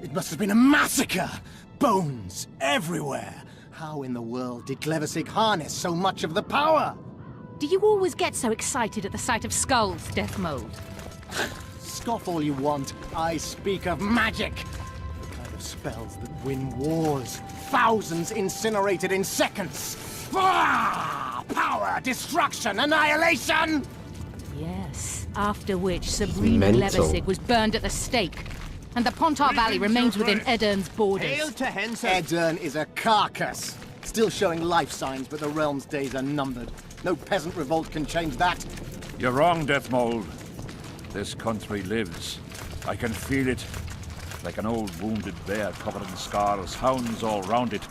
It must have been a massacre! Bones everywhere! How in the world did Glevissig harness so much of the power? Do you always get so excited at the sight of skulls, Death Mold? Scoff all you want. I speak of magic. The kind of spells that win wars. Thousands incinerated in seconds. Ah! Power, destruction, annihilation! Yes, after which Sabrina Mental. Glevissig was burned at the stake. And the Pontar Valley remains within Aedern's borders. Hail to Henson! Aedern is a carcass. Still showing life signs, but the realm's days are numbered. No peasant revolt can change that. You're wrong, Deathmold. This country lives. I can feel it. Like an old wounded bear covered in scars, hounds all round it,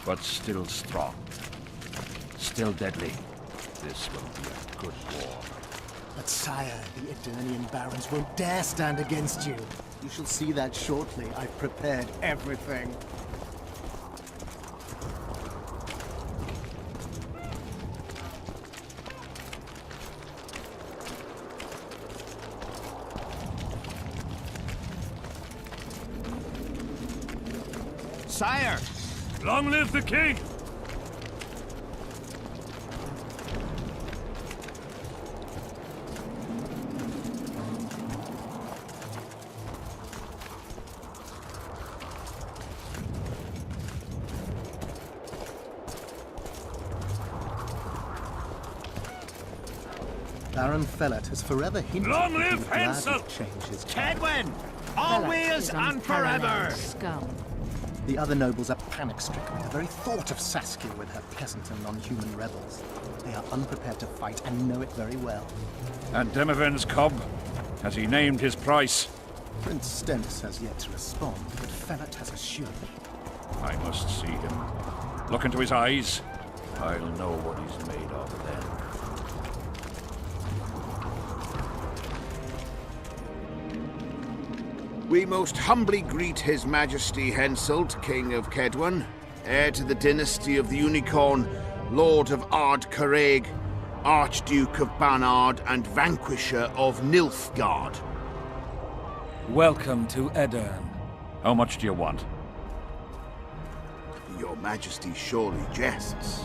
but still strong. Still deadly. This will be a good war. But sire, the Aedirnian barons won't dare stand against you. You shall see that shortly. I've prepared everything. Sire! Long live the king! Baron Fellet has forever hinted Long that he live would gladly Hansel! change his Kaedwen! Fellow Always is and unparalleled forever! Scum. The other nobles are panic-stricken at the very thought of Saskia with her peasant and non-human rebels. They are unprepared to fight and know it very well. And Demoven's cub? Has he named his price? Prince Stennis has yet to respond, but Fellet has assured me. I must see him. Look into his eyes. I'll know what he's made of then. We most humbly greet His Majesty Henselt, King of Kaedwen, heir to the dynasty of the Unicorn, Lord of Ard Carreg, Archduke of Banard, and Vanquisher of Nilfgaard. Welcome to Aedern. How much do you want? Your Majesty surely jests.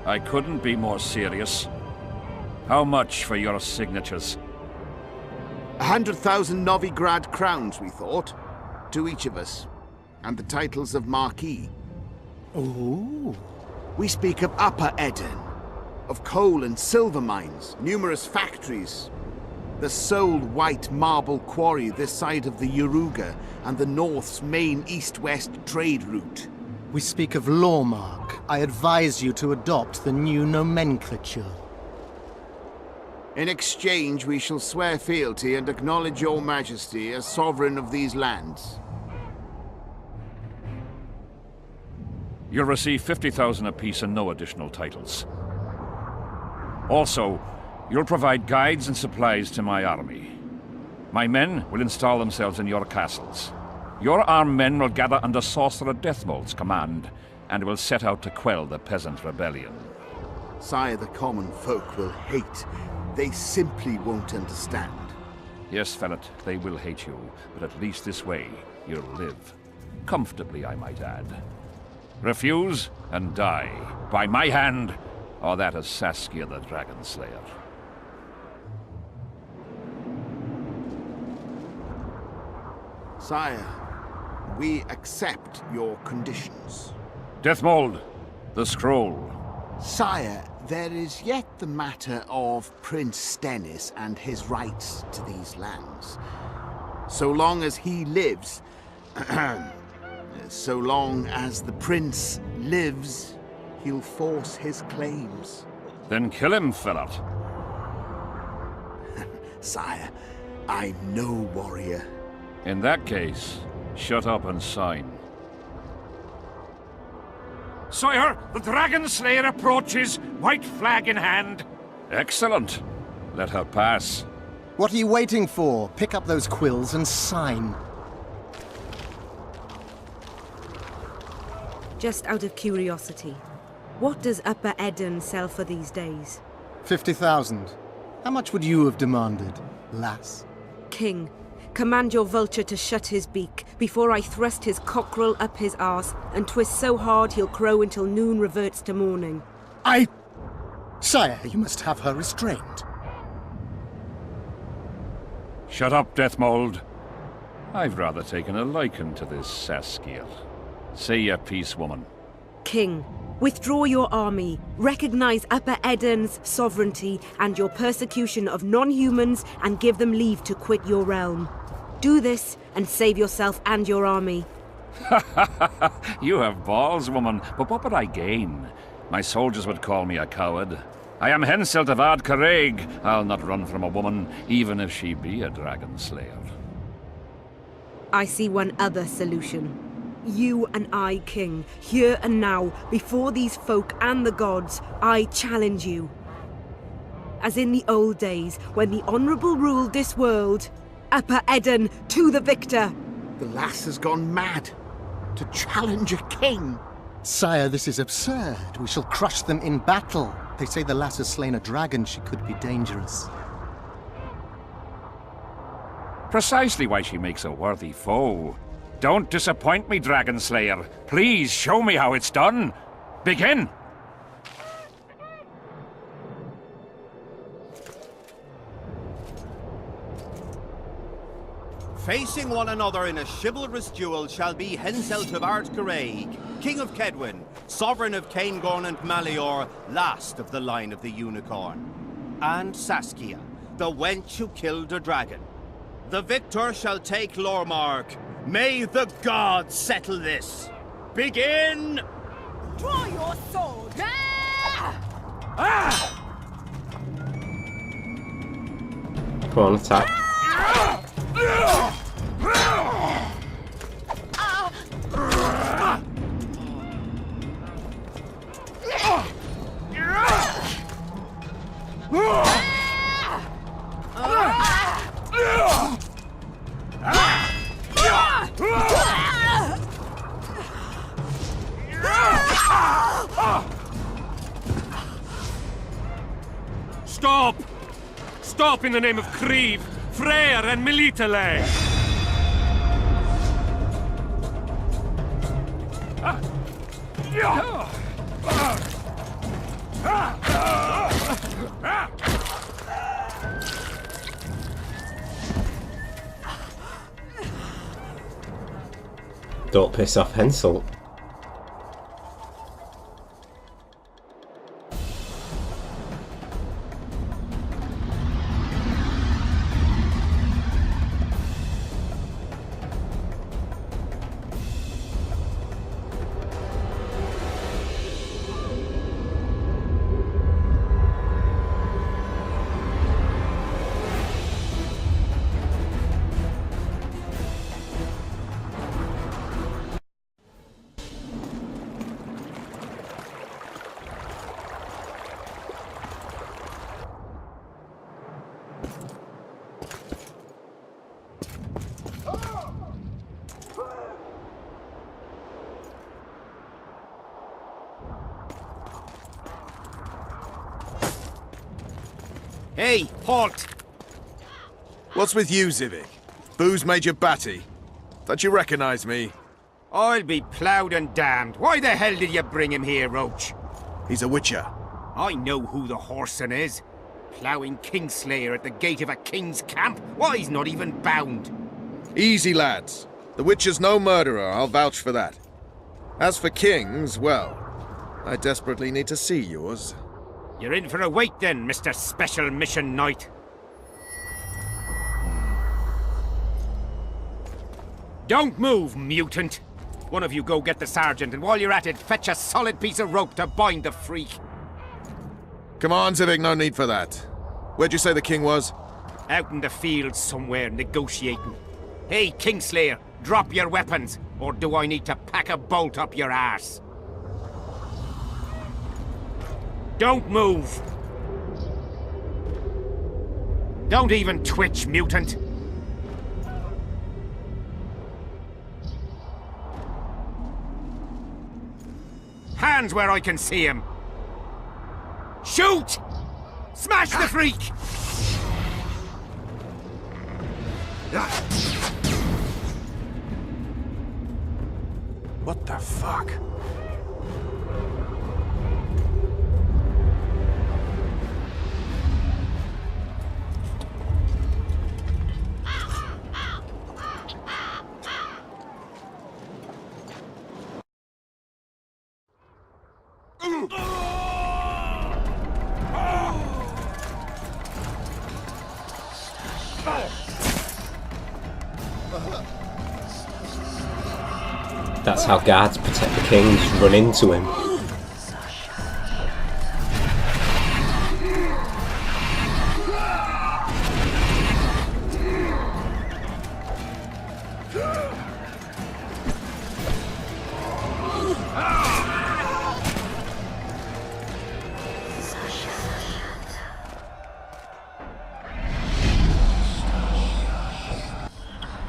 I couldn't be more serious. How much for your signatures? 100,000 Novigrad crowns, we thought, to each of us, and the titles of Marquis. Ooh. We speak of Upper Aedern, of coal and silver mines, numerous factories, the sole white marble quarry this side of the Yaruga, and the North's main east-west trade route. We speak of Lawmark. I advise you to adopt the new nomenclature. In exchange, we shall swear fealty and acknowledge your majesty as sovereign of these lands. You'll receive 50,000 apiece and no additional titles. Also, you'll provide guides and supplies to my army. My men will install themselves in your castles. Your armed men will gather under Sorcerer Deathmold's command, and will set out to quell the peasant rebellion. Sire, the common folk will hate. They simply won't understand. Yes, Fellet, they will hate you, but at least this way, you'll live. Comfortably, I might add. Refuse, and die. By my hand, or that of Saskia the Dragon Slayer. Sire, we accept your conditions. Deathmold, the scroll. Sire, there is yet the matter of Prince Stennis and his rights to these lands. So long as he lives, so long as the prince lives, he'll force his claims. Then kill him, Fellet. Sire, I'm no warrior. In that case, shut up and sign. Sire, the Dragon Slayer approaches, white flag in hand. Excellent. Let her pass. What are you waiting for? Pick up those quills and sign. Just out of curiosity, what does Upper Aedern sell for these days? 50,000. How much would you have demanded, lass? King, command your vulture to shut his beak before I thrust his cockerel up his arse and twist so hard he'll crow until noon reverts to morning. Sire, you must have her restrained. Shut up, Deathmold. I've rather taken a liking to this Saskia. Say your piece, woman. King, withdraw your army, recognize Upper Edirn's sovereignty and your persecution of non-humans, and give them leave to quit your realm. Do this and save yourself and your army. You have balls, woman, but what would I gain? My soldiers would call me a coward. I am Henselt of Ard Caraig. I'll not run from a woman, even if she be a dragon slayer. I see one other solution. You and I, King, here and now, before these folk and the gods, I challenge you. As in the old days, when the Honourable ruled this world, Upper Edirn to the victor! The lass has gone mad. To challenge a king. Sire, this is absurd. We shall crush them in battle. They say the lass has slain a dragon. She could be dangerous. Precisely why she makes a worthy foe. Don't disappoint me, Dragon Slayer. Please show me how it's done. Begin! Facing one another in a chivalrous duel shall be Henselt of Ard Caraig, King of Kaedwen, Sovereign of Caingorn and Malior, last of the line of the Unicorn. And Saskia, the wench who killed a dragon. The victor shall take Lormark. May the gods settle this. Begin! Draw your sword! Come on, attack. Stop! Stop in the name of Kriv, Freyr and Melitele! Don't piss off Henselt. Hey, halt! What's with you, Zivik? Booze made you batty? Don't you recognize me? I'll be ploughed and damned. Why the hell did you bring him here, Roach? He's a witcher. I know who the whoreson is. Ploughing Kingslayer at the gate of a king's camp. Why, he's not even bound. Easy, lads. The witcher's no murderer, I'll vouch for that. As for kings, well, I desperately need to see yours. You're in for a wait then, Mr. Special Mission Knight. Don't move, mutant! One of you go get the sergeant, and while you're at it, fetch a solid piece of rope to bind the freak. Come on, Zivik, no need for that. Where'd you say the king was? Out in the field somewhere, negotiating. Hey, Kingslayer, drop your weapons, or do I need to pack a bolt up your arse? Don't move! Don't even twitch, mutant! Hands where I can see him! Shoot! Smash the freak! What the fuck? That's how guards protect the king, just run into him.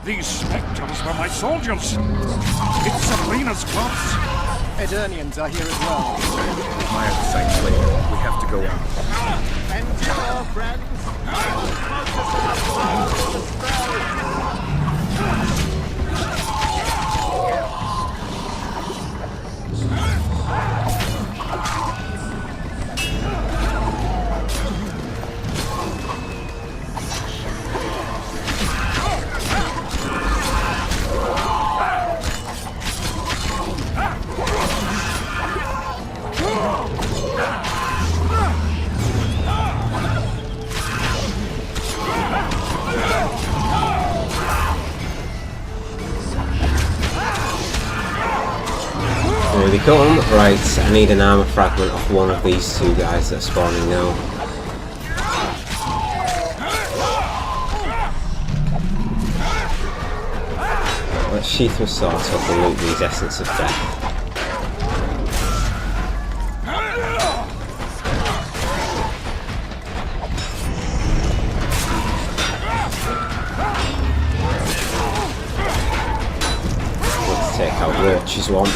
These spectres were my soldiers! It's Sabrina's corpse! Eternians are here as well. My sights later. We have to go on. Endure, friends! Here we come. Right, I need an armor fragment off one of these two guys that are spawning now. Let's sheath my sword so I can loot these Essence of Death. Let's take out Roach's one.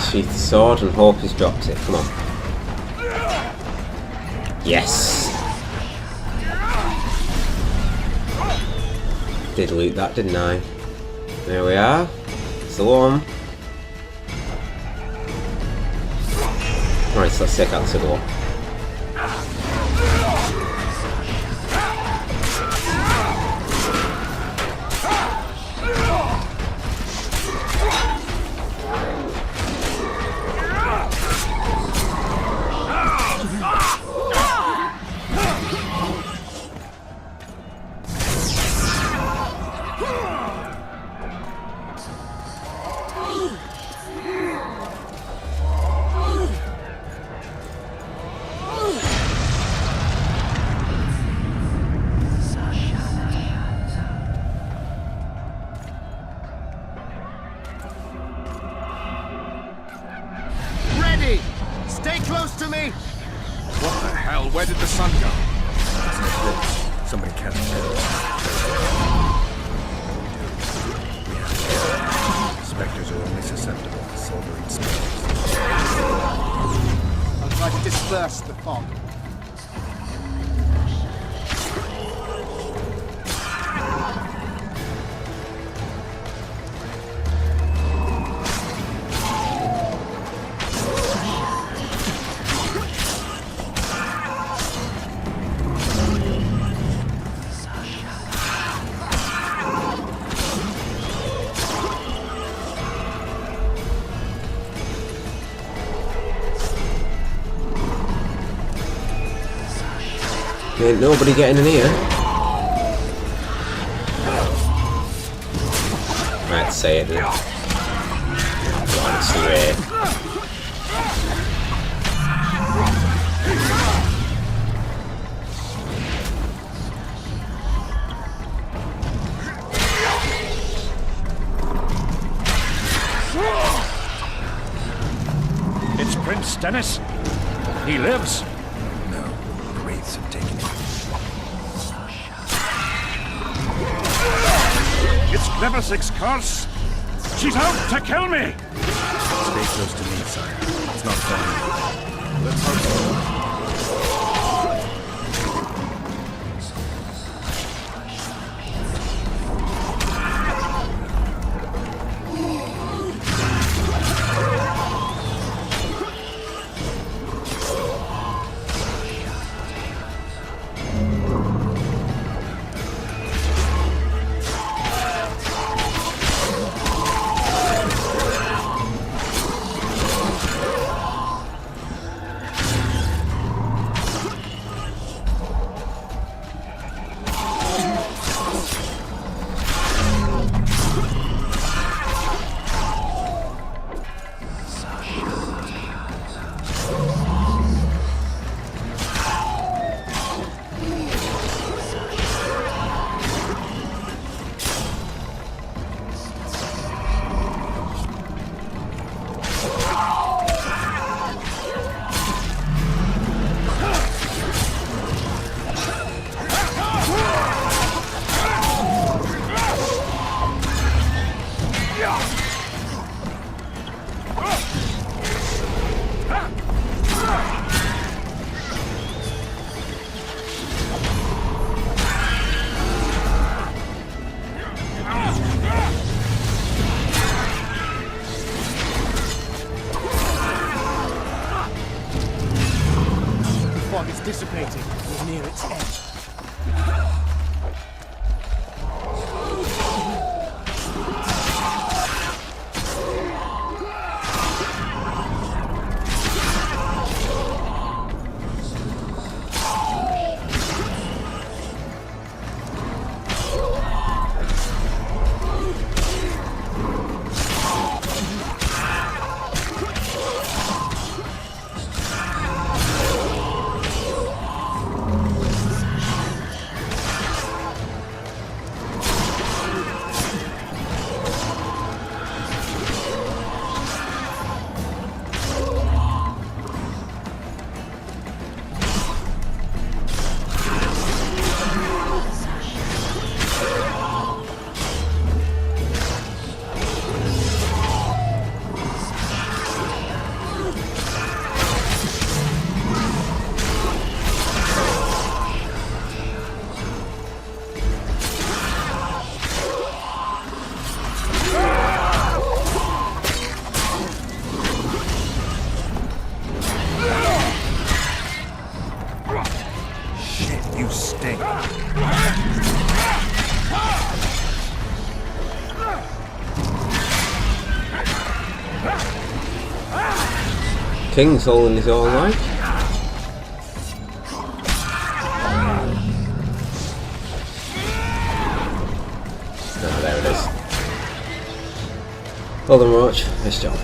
Sheath the sword and hope he's dropped it. Come on. Yes! Did loot that, didn't I? There we are. It's the one. Right, so let's take out the other one. Stay close to me! What the hell? Where did the sun go? Isn't it this? Somebody catch it. Spectres are only susceptible to silvering spells. I'll try to disperse the fog. Ain't nobody getting in here. Let's say it then. Honestly, It's Prince Dennis. He lives. No, the wraiths have taken it. It's Cleversick's curse. She's out to kill me! Stay close to me, sire. It's not far. Let's hope so. Dissipating. We're near its end. King's holding his own right. Ah, there it is. Well done, Roach. Nice job.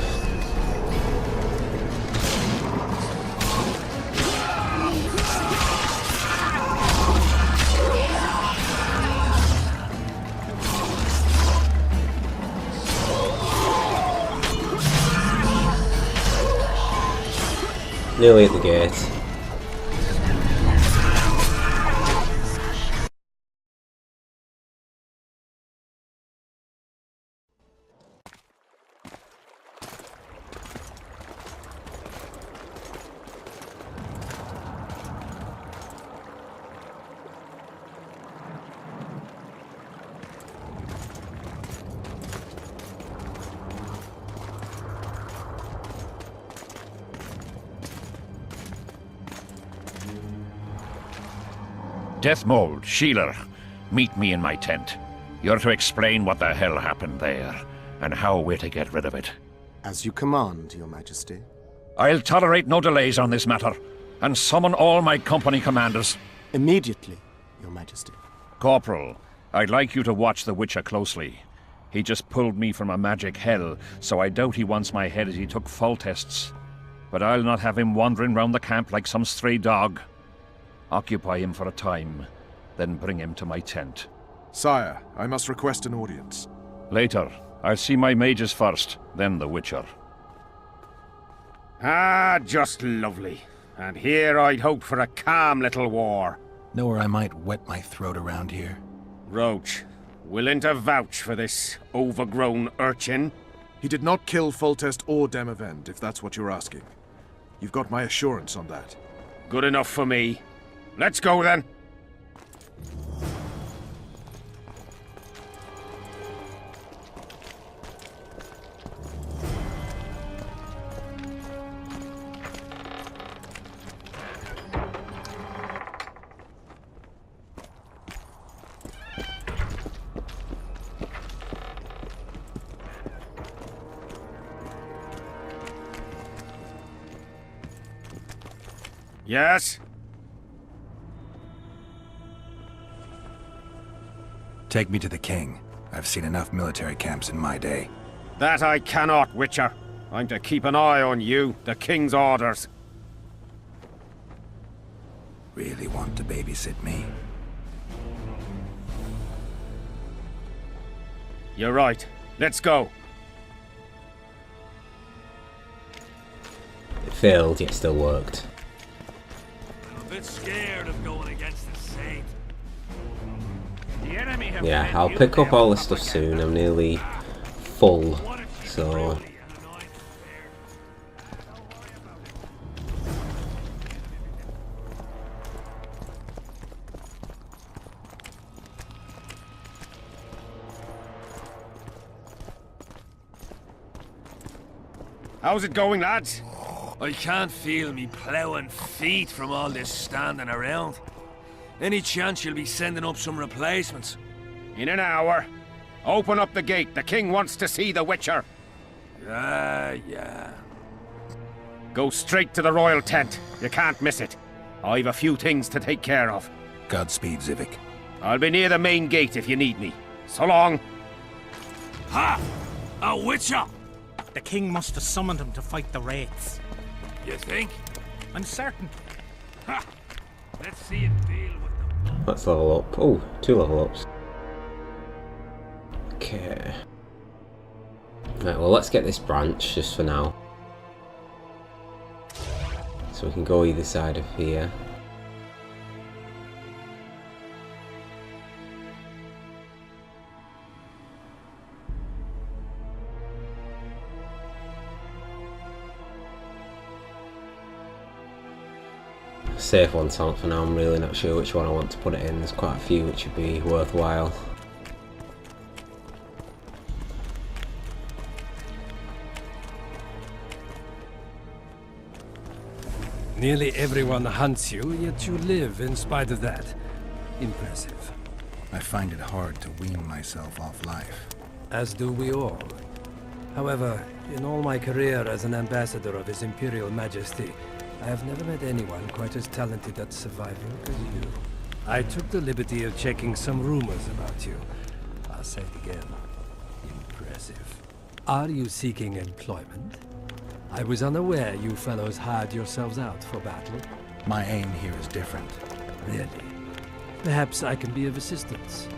Nearly at the gate. Deathmold, Shealer, meet me in my tent. You're to explain what the hell happened there, and how we're to get rid of it. As you command, Your Majesty. I'll tolerate no delays on this matter, and summon all my company commanders. Immediately, Your Majesty. Corporal, I'd like you to watch the Witcher closely. He just pulled me from a magic hell, so I doubt he wants my head as he took Foltest's. But I'll not have him wandering round the camp like some stray dog. Occupy him for a time, then bring him to my tent. Sire, I must request an audience. Later. I'll see my mages first, then the Witcher. Ah, just lovely. And here I'd hoped for a calm little war. Know where I might wet my throat around here? Roach, willing to vouch for this overgrown urchin? He did not kill Foltest or Demavend, if that's what you're asking. You've got my assurance on that. Good enough for me. Let's go then. Yes? Take me to the king. I've seen enough military camps in my day. That I cannot, Witcher. I'm to keep an eye on you, the king's orders. Really want to babysit me? You're right. Let's go. It failed, yet still worked. I'm a bit scared of going against the Saint. The enemy have Yeah, I'll pick up all this stuff soon. I'm nearly full, so... How's it going, lads? I can't feel me ploughing feet from all this standing around. Any chance you'll be sending up some replacements? In an hour. Open up the gate. The king wants to see the Witcher. Yeah. Go straight to the royal tent. You can't miss it. I've a few things to take care of. Godspeed, Zivik. I'll be near the main gate if you need me. So long. Ha! A Witcher! The king must have summoned him to fight the wraiths. You think? I'm certain. Ha! Let's see it deal with them. Let's level up. Oh, 2 level ups. Okay. Right, well, let's get this branch just for now. So we can go either side of here. Save one talent for now. I'm really not sure which one I want to put it in. There's quite a few which would be worthwhile. Nearly everyone hunts you, yet you live in spite of that. Impressive. I find it hard to wean myself off life. As do we all. However, in all my career as an ambassador of His Imperial Majesty, I have never met anyone quite as talented at surviving as you. I took the liberty of checking some rumors about you. I'll say it again. Impressive. Are you seeking employment? I was unaware you fellows hired yourselves out for battle. My aim here is different. Really? Perhaps I can be of assistance.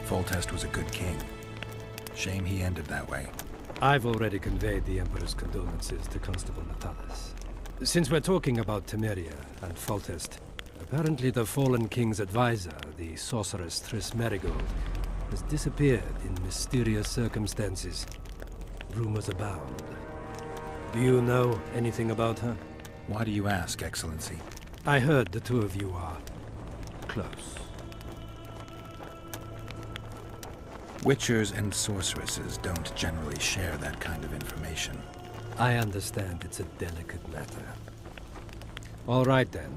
Foltest was a good king. Shame he ended that way. I've already conveyed the Emperor's condolences to Constable Natalis. Since we're talking about Temeria and Foltest, apparently the fallen king's advisor, the sorceress Triss Merigold, has disappeared in mysterious circumstances. Rumors abound. Do you know anything about her? Why do you ask, Excellency? I heard the two of you are close. Witchers and sorceresses don't generally share that kind of information. I understand it's a delicate matter. All right then.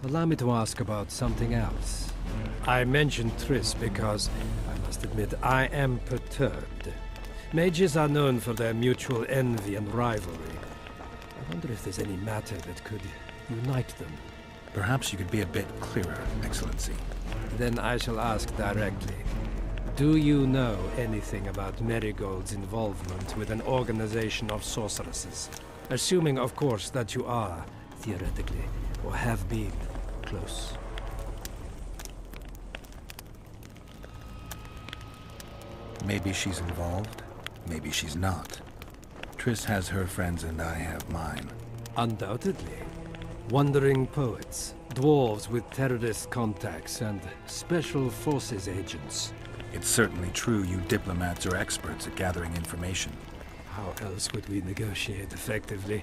Allow me to ask about something else. I mentioned Triss because, I must admit, I am perturbed. Mages are known for their mutual envy and rivalry. I wonder if there's any matter that could unite them. Perhaps you could be a bit clearer, Excellency. Then I shall ask directly. Do you know anything about Merigold's involvement with an organization of sorceresses? Assuming, of course, that you are, theoretically, or have been, close. Maybe she's involved, maybe she's not. Triss has her friends and I have mine. Undoubtedly. Wandering poets, dwarves with terrorist contacts, and special forces agents. It's certainly true you diplomats are experts at gathering information. How else would we negotiate effectively?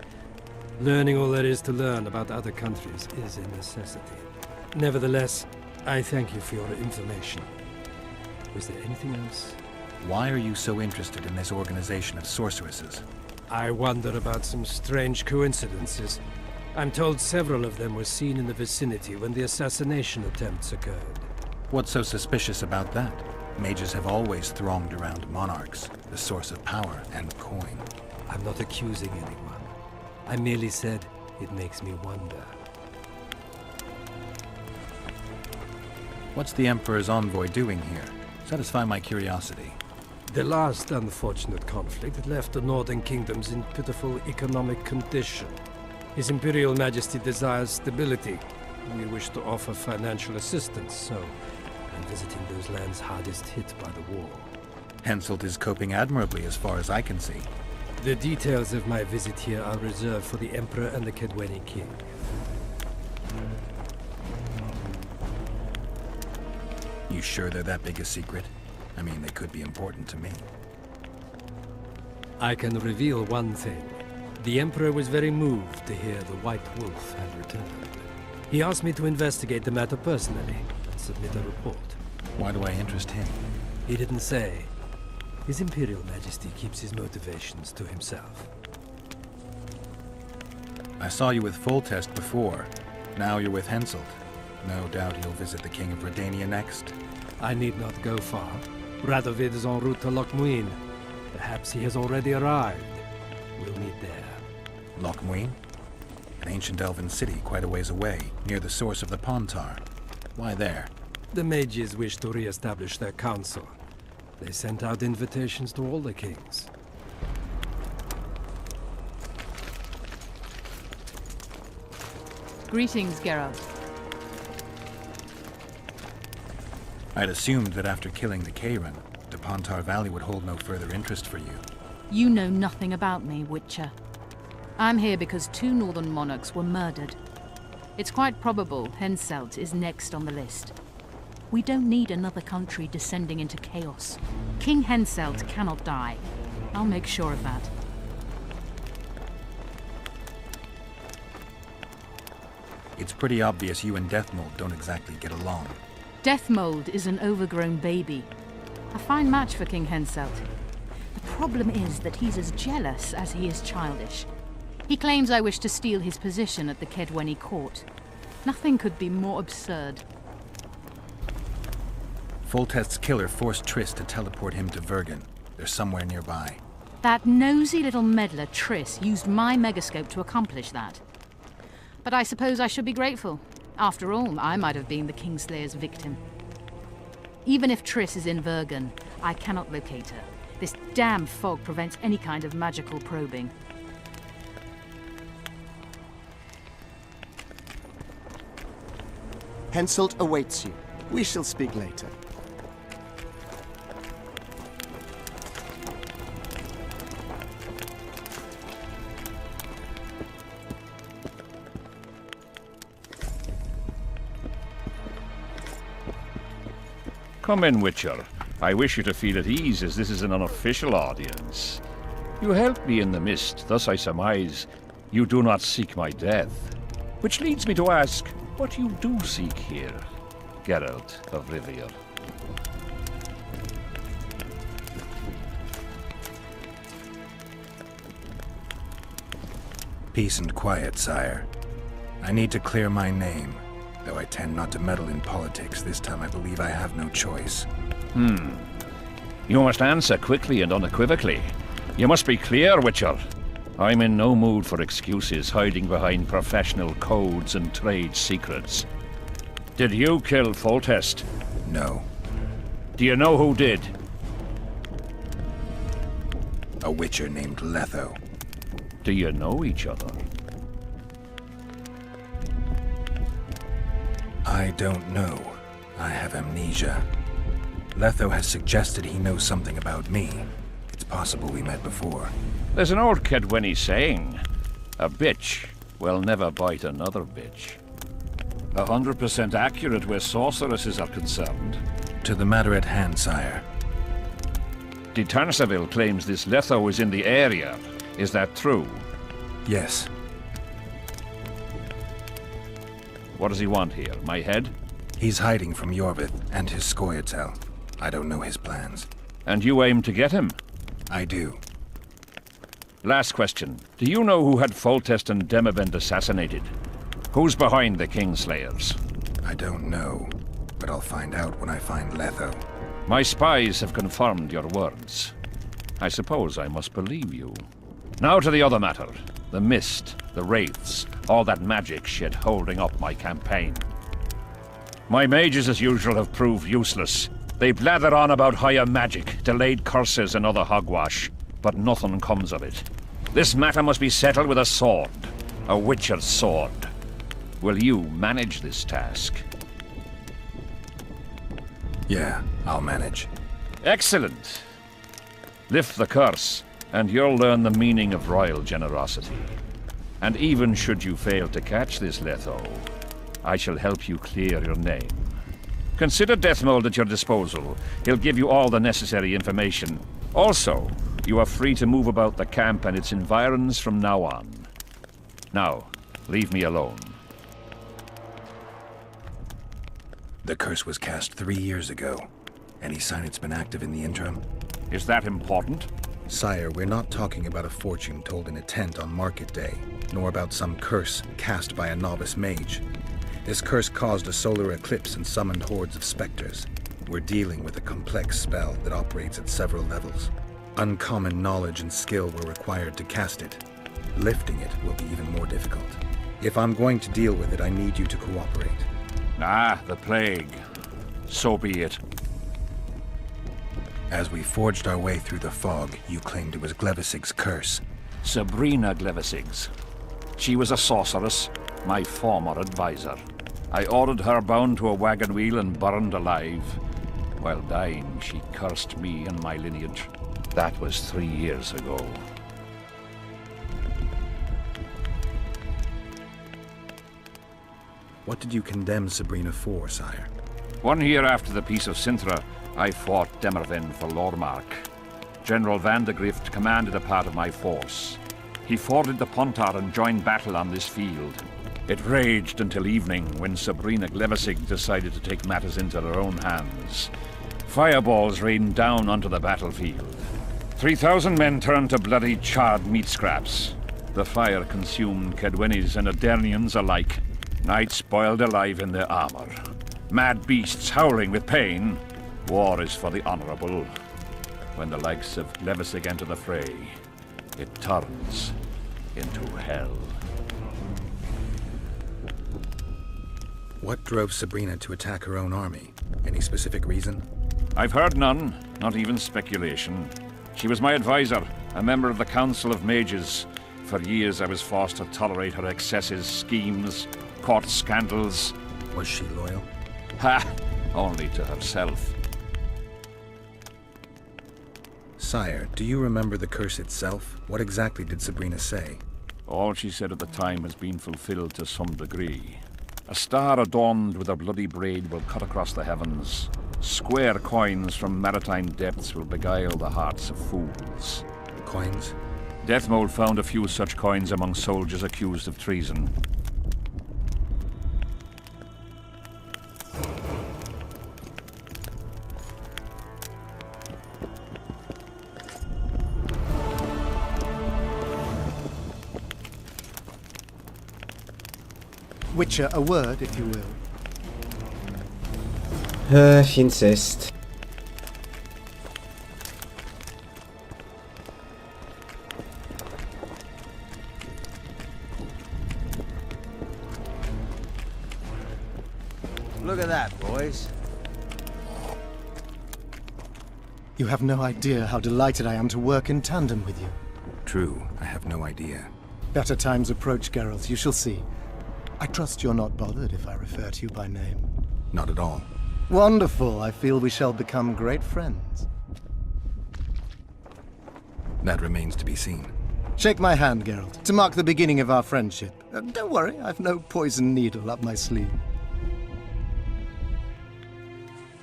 Learning all there is to learn about other countries is a necessity. Nevertheless, I thank you for your information. Was there anything else? Why are you so interested in this organization of sorceresses? I wonder about some strange coincidences. I'm told several of them were seen in the vicinity when the assassination attempts occurred. What's so suspicious about that? Mages have always thronged around monarchs, the source of power and coin. I'm not accusing anyone. I merely said it makes me wonder. What's the Emperor's envoy doing here? Satisfy my curiosity. The last unfortunate conflict left the northern kingdoms in pitiful economic condition. His Imperial Majesty desires stability. We wish to offer financial assistance, so I'm visiting those lands hardest hit by the war. Henselt is coping admirably as far as I can see. The details of my visit here are reserved for the Emperor and the Kaedweni King. You sure they're that big a secret? I mean, they could be important to me. I can reveal one thing. The Emperor was very moved to hear the White Wolf had returned. He asked me to investigate the matter personally and submit a report. Why do I interest him? He didn't say. His Imperial Majesty keeps his motivations to himself. I saw you with Foltest before. Now you're with Henselt. No doubt you'll visit the King of Redania next. I need not go far. Radovid is en route to Lochmuin. Perhaps he has already arrived. We'll meet there. Lochmuin? An ancient elven city quite a ways away, near the source of the Pontar. Why there? The mages wish to re-establish their council. They sent out invitations to all the kings. Greetings, Geralt. I'd assumed that after killing the Kaedwen, the Pontar Valley would hold no further interest for you. You know nothing about me, Witcher. I'm here because 2 northern monarchs were murdered. It's quite probable Henselt is next on the list. We don't need another country descending into chaos. King Henselt cannot die. I'll make sure of that. It's pretty obvious you and Deathmold don't exactly get along. Deathmold is an overgrown baby. A fine match for King Henselt. The problem is that he's as jealous as he is childish. He claims I wish to steal his position at the Kaedweni court. Nothing could be more absurd. Foltest's killer forced Triss to teleport him to Vergen. They're somewhere nearby. That nosy little meddler, Triss, used my megascope to accomplish that. But I suppose I should be grateful. After all, I might have been the Kingslayer's victim. Even if Triss is in Vergen, I cannot locate her. This damn fog prevents any kind of magical probing. Henselt awaits you. We shall speak later. Come in, Witcher. I wish you to feel at ease, as this is an unofficial audience. You helped me in the mist, thus I surmise you do not seek my death. Which leads me to ask what you do seek here, Geralt of Rivia. Peace and quiet, sire. I need to clear my name. Though I tend not to meddle in politics, this time I believe I have no choice. You must answer quickly and unequivocally. You must be clear, Witcher. I'm in no mood for excuses hiding behind professional codes and trade secrets. Did you kill Foltest? No. Do you know who did? A witcher named Letho. Do you know each other? I don't know. I have amnesia. Letho has suggested he knows something about me. It's possible we met before. There's an old Kaedweni saying, a bitch will never bite another bitch. 100% accurate where sorceresses are concerned. To the matter at hand, sire. De Tarnseville claims this Letho is in the area. Is that true? Yes. What does he want here? My head? He's hiding from Yorvith and his Scoia'tael. I don't know his plans. And you aim to get him? I do. Last question. Do you know who had Foltest and Demavend assassinated? Who's behind the Kingslayers? I don't know, but I'll find out when I find Letho. My spies have confirmed your words. I suppose I must believe you. Now to the other matter. The mist, the wraiths, all that magic shit holding up my campaign. My mages, as usual, have proved useless. They blather on about higher magic, delayed curses and other hogwash, but nothing comes of it. This matter must be settled with a sword. A witcher's sword. Will you manage this task? Yeah, I'll manage. Excellent. Lift the curse, and you'll learn the meaning of royal generosity. And even should you fail to catch this Letho, I shall help you clear your name. Consider Deathmold at your disposal. He'll give you all the necessary information. Also, you are free to move about the camp and its environs from now on. Now, leave me alone. The curse was cast 3 years ago. Any sign it's been active in the interim? Is that important? Sire, we're not talking about a fortune told in a tent on market day, nor about some curse cast by a novice mage. This curse caused a solar eclipse and summoned hordes of specters. We're dealing with a complex spell that operates at several levels. Uncommon knowledge and skill were required to cast it. Lifting it will be even more difficult. If I'm going to deal with it, I need you to cooperate. Ah, the plague. So be it. As we forged our way through the fog, you claimed it was Glevisig's curse. Sabrina Glevisig's. She was a sorceress, my former advisor. I ordered her bound to a wagon wheel and burned alive. While dying, she cursed me and my lineage. That was 3 years ago. What did you condemn Sabrina for, sire? 1 year after the Peace of Sintra, I fought Demerven for Lormark. General Vandegrift commanded a part of my force. He forded the Pontar and joined battle on this field. It raged until evening when Sabrina Glevisig decided to take matters into her own hands. Fireballs rained down onto the battlefield. 3,000 men turned to bloody charred meat scraps. The fire consumed Kaedwenis and Adernians alike. Knights boiled alive in their armor. Mad beasts howling with pain. War is for the honorable. When the likes of Glevisig enter the fray, it turns into hell. What drove Sabrina to attack her own army? Any specific reason? I've heard none, not even speculation. She was my advisor, a member of the Council of Mages. For years I was forced to tolerate her excesses, schemes, court scandals. Was she loyal? Ha! Only to herself. Sire, do you remember the curse itself? What exactly did Sabrina say? All she said at the time has been fulfilled to some degree. A star adorned with a bloody braid will cut across the heavens. Square coins from maritime depths will beguile the hearts of fools. Coins? Deathmold found a few such coins among soldiers accused of treason. Witcher, a word, if you will. If you insist. Look at that, boys. You have no idea how delighted I am to work in tandem with you. True, I have no idea. Better times approach, Geralt, you shall see. I trust you're not bothered if I refer to you by name. Not at all. Wonderful. I feel we shall become great friends. That remains to be seen. Shake my hand, Geralt, to mark the beginning of our friendship. Don't worry, I've no poison needle up my sleeve.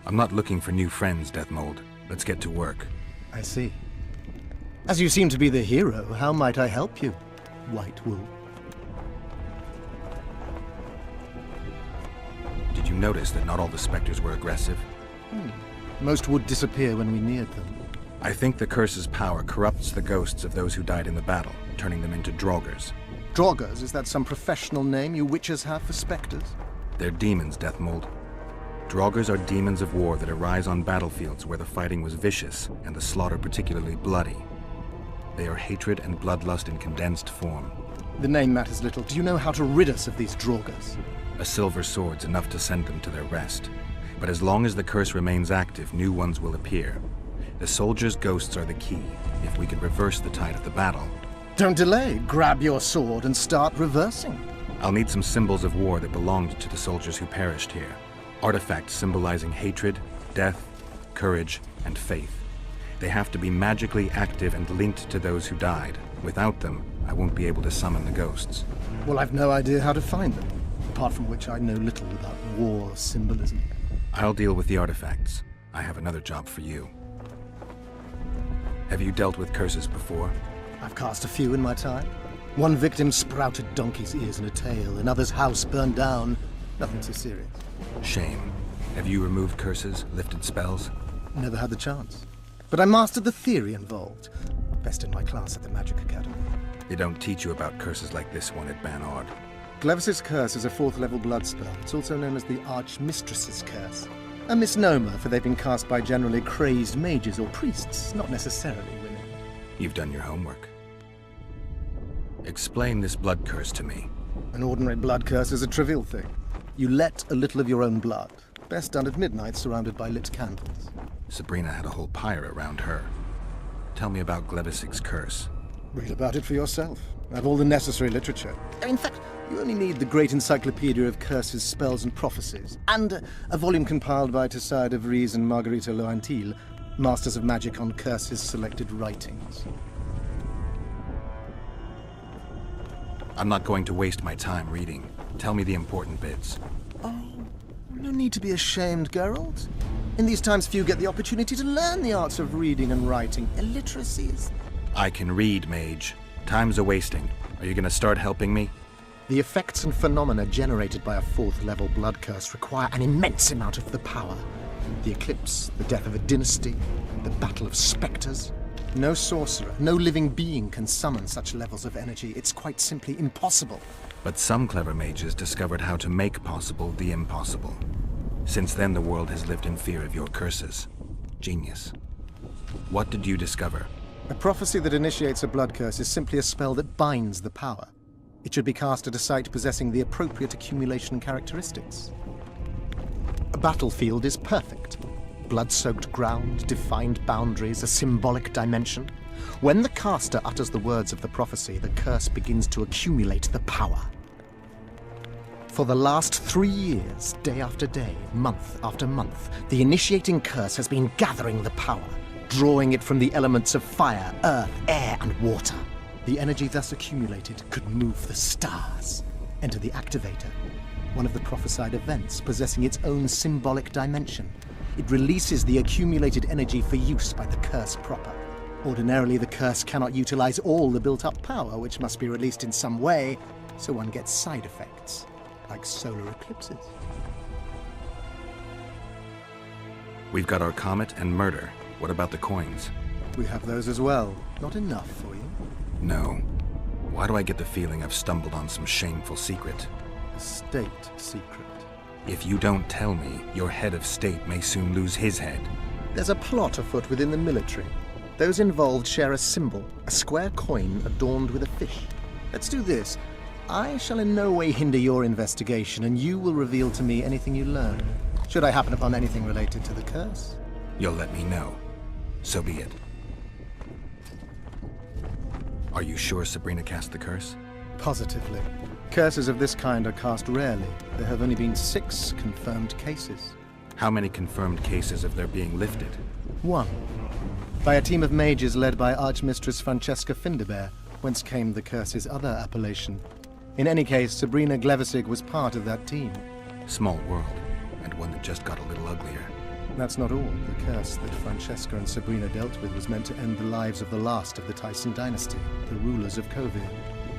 I'm not looking for new friends, Deathmold. Let's get to work. I see. As you seem to be the hero, how might I help you, White Wolf? Did you notice that not all the specters were aggressive? Most would disappear when we neared them. I think the curse's power corrupts the ghosts of those who died in the battle, turning them into Draugrs. Draugrs? Is that some professional name you witches have for specters? They're demons, Deathmold. Draugrs are demons of war that arise on battlefields where the fighting was vicious and the slaughter particularly bloody. They are hatred and bloodlust in condensed form. The name matters little. Do you know how to rid us of these Draugrs? A silver sword's enough to send them to their rest. But as long as the curse remains active, new ones will appear. The soldiers' ghosts are the key. If we can reverse the tide of the battle... Don't delay. Grab your sword and start reversing. I'll need some symbols of war that belonged to the soldiers who perished here. Artifacts symbolizing hatred, death, courage, and faith. They have to be magically active and linked to those who died. Without them, I won't be able to summon the ghosts. Well, I've no idea how to find them. Apart from which I know little about war symbolism. I'll deal with the artifacts. I have another job for you. Have you dealt with curses before? I've cast a few in my time. One victim sprouted donkey's ears and a tail, another's house burned down. Nothing too serious. Shame. Have you removed curses, lifted spells? Never had the chance. But I mastered the theory involved. Best in my class at the Magic Academy. They don't teach you about curses like this one at Banard. Glevis's curse is a 4th level blood spell. It's also known as the Archmistress's curse. A misnomer, for they've been cast by generally crazed mages or priests, not necessarily women. You've done your homework. Explain this blood curse to me. An ordinary blood curse is a trivial thing. You let a little of your own blood. Best done at midnight, surrounded by lit candles. Sabrina had a whole pyre around her. Tell me about Glevis's curse. Read about it for yourself. I have all the necessary literature. In fact, you only need the Great Encyclopedia of Curses, Spells and Prophecies, and a volume compiled by Tesside de Vries and Margarita Loantil, Masters of Magic on Curses Selected Writings. I'm not going to waste my time reading. Tell me the important bits. Oh, no need to be ashamed, Geralt. In these times, few get the opportunity to learn the arts of reading and writing. Illiteracies. I can read, mage. Time's a wasting. Are you gonna start helping me? The effects and phenomena generated by a 4th level blood curse require an immense amount of the power. The eclipse, the death of a dynasty, the battle of specters. No sorcerer, no living being can summon such levels of energy. It's quite simply impossible. But some clever mages discovered how to make possible the impossible. Since then, the world has lived in fear of your curses. Genius. What did you discover? A prophecy that initiates a blood curse is simply a spell that binds the power. It should be cast at a site possessing the appropriate accumulation characteristics. A battlefield is perfect. Blood-soaked ground, defined boundaries, a symbolic dimension. When the caster utters the words of the prophecy, the curse begins to accumulate the power. For the last 3 years, day after day, month after month, the initiating curse has been gathering the power, drawing it from the elements of fire, earth, air, and water. The energy thus accumulated could move the stars. Enter the activator, one of the prophesied events possessing its own symbolic dimension. It releases the accumulated energy for use by the curse proper. Ordinarily, the curse cannot utilize all the built-up power, which must be released in some way, so one gets side effects, like solar eclipses. We've got our comet and murder. What about the coins? We have those as well. Not enough for you? No. Why do I get the feeling I've stumbled on some shameful secret? A state secret. If you don't tell me, your head of state may soon lose his head. There's a plot afoot within the military. Those involved share a symbol, a square coin adorned with a fish. Let's do this. I shall in no way hinder your investigation, and you will reveal to me anything you learn. Should I happen upon anything related to the curse? You'll let me know. So be it. Are you sure Sabrina cast the curse? Positively. Curses of this kind are cast rarely. There have only been 6 confirmed cases. How many confirmed cases of their being lifted? 1. By a team of mages led by Archmistress Francesca Finderbear, whence came the curse's other appellation. In any case, Sabrina Glevisig was part of that team. Small world, and one that just got a little uglier. That's not all. The curse that Francesca and Sabrina dealt with was meant to end the lives of the last of the Tyson dynasty, the rulers of Kovir.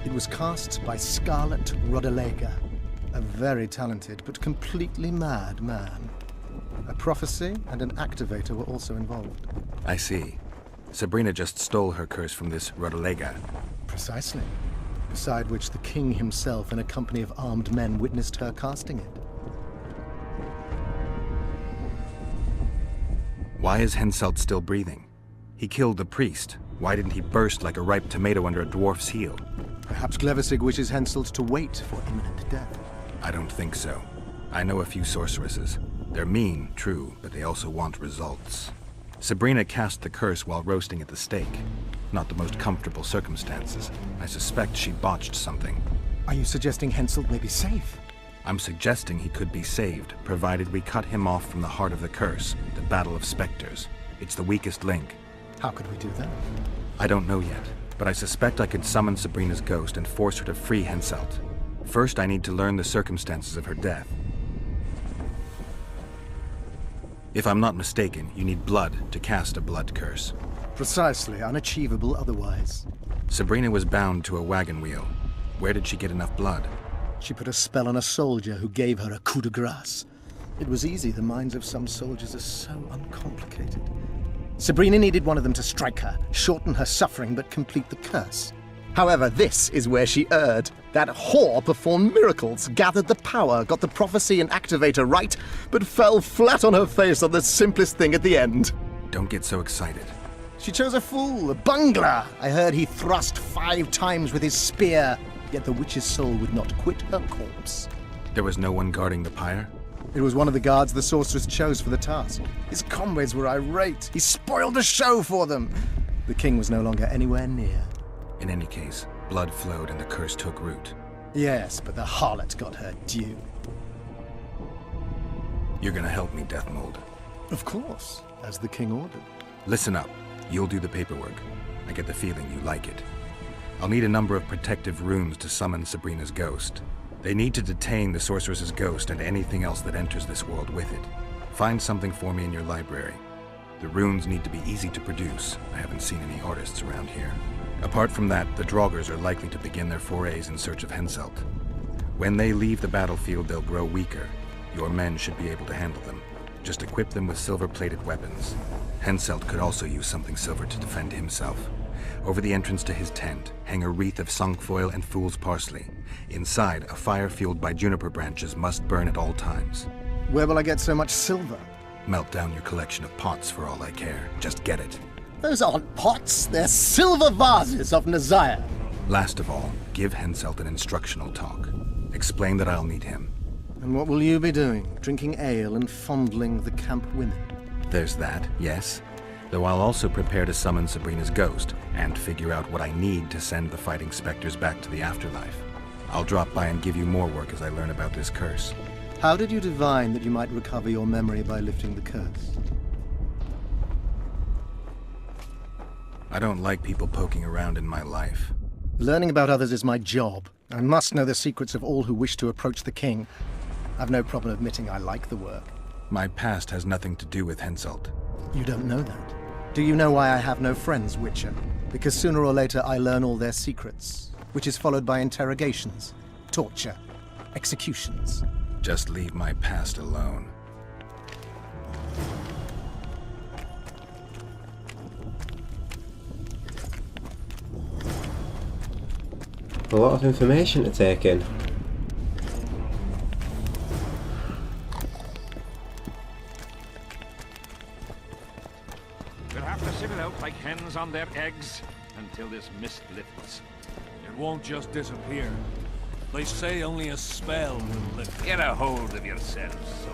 It was cast by Scarlet Rodalega, a very talented but completely mad man. A prophecy and an activator were also involved. I see. Sabrina just stole her curse from this Rodalega. Precisely. Beside which the king himself and a company of armed men witnessed her casting it. Why is Henselt still breathing? He killed the priest. Why didn't he burst like a ripe tomato under a dwarf's heel? Perhaps Glevissig wishes Henselt to wait for imminent death. I don't think so. I know a few sorceresses. They're mean, true, but they also want results. Sabrina cast the curse while roasting at the stake. Not the most comfortable circumstances. I suspect she botched something. Are you suggesting Henselt may be safe? I'm suggesting he could be saved, provided we cut him off from the heart of the curse, the Battle of Spectres. It's the weakest link. How could we do that? I don't know yet, but I suspect I could summon Sabrina's ghost and force her to free Henselt. First, I need to learn the circumstances of her death. If I'm not mistaken, you need blood to cast a blood curse. Precisely, unachievable otherwise. Sabrina was bound to a wagon wheel. Where did she get enough blood? She put a spell on a soldier who gave her a coup de grace. It was easy, the minds of some soldiers are so uncomplicated. Sabrina needed one of them to strike her, shorten her suffering, but complete the curse. However, this is where she erred. That whore performed miracles, gathered the power, got the prophecy and activator right, but fell flat on her face on the simplest thing at the end. Don't get so excited. She chose a fool, a bungler. I heard he thrust 5 times with his spear, yet the witch's soul would not quit her corpse. There was no one guarding the pyre? It was one of the guards the sorceress chose for the task. His comrades were irate. He spoiled the show for them. The king was no longer anywhere near. In any case, blood flowed and the curse took root. Yes, but the harlot got her due. You're gonna help me, Deathmold. Of course, as the king ordered. Listen up. You'll do the paperwork. I get the feeling you like it. I'll need a number of protective runes to summon Sabrina's ghost. They need to detain the sorceress's ghost and anything else that enters this world with it. Find something for me in your library. The runes need to be easy to produce. I haven't seen any artists around here. Apart from that, the Draugrs are likely to begin their forays in search of Henselt. When they leave the battlefield, they'll grow weaker. Your men should be able to handle them. Just equip them with silver-plated weapons. Henselt could also use something silver to defend himself. Over the entrance to his tent, hang a wreath of cinquefoil and fool's parsley. Inside, a fire fueled by juniper branches must burn at all times. Where will I get so much silver? Melt down your collection of pots for all I care. Just get it. Those aren't pots, they're silver vases of Nazaya. Last of all, give Henselt an instructional talk. Explain that I'll need him. And what will you be doing? Drinking ale and fondling the camp women? There's that, yes. Though I'll also prepare to summon Sabrina's ghost, and figure out what I need to send the fighting specters back to the afterlife. I'll drop by and give you more work as I learn about this curse. How did you divine that you might recover your memory by lifting the curse? I don't like people poking around in my life. Learning about others is my job. I must know the secrets of all who wish to approach the king. I've no problem admitting I like the work. My past has nothing to do with Henselt. You don't know that. Do you know why I have no friends, Witcher? Because sooner or later I learn all their secrets, which is followed by interrogations, torture, executions. Just leave my past alone. A lot of information to take in. We'll have to sit it out like hens on their eggs until this mist lifts. It won't just disappear. They say only a spell will lift. Get a hold of yourself, son.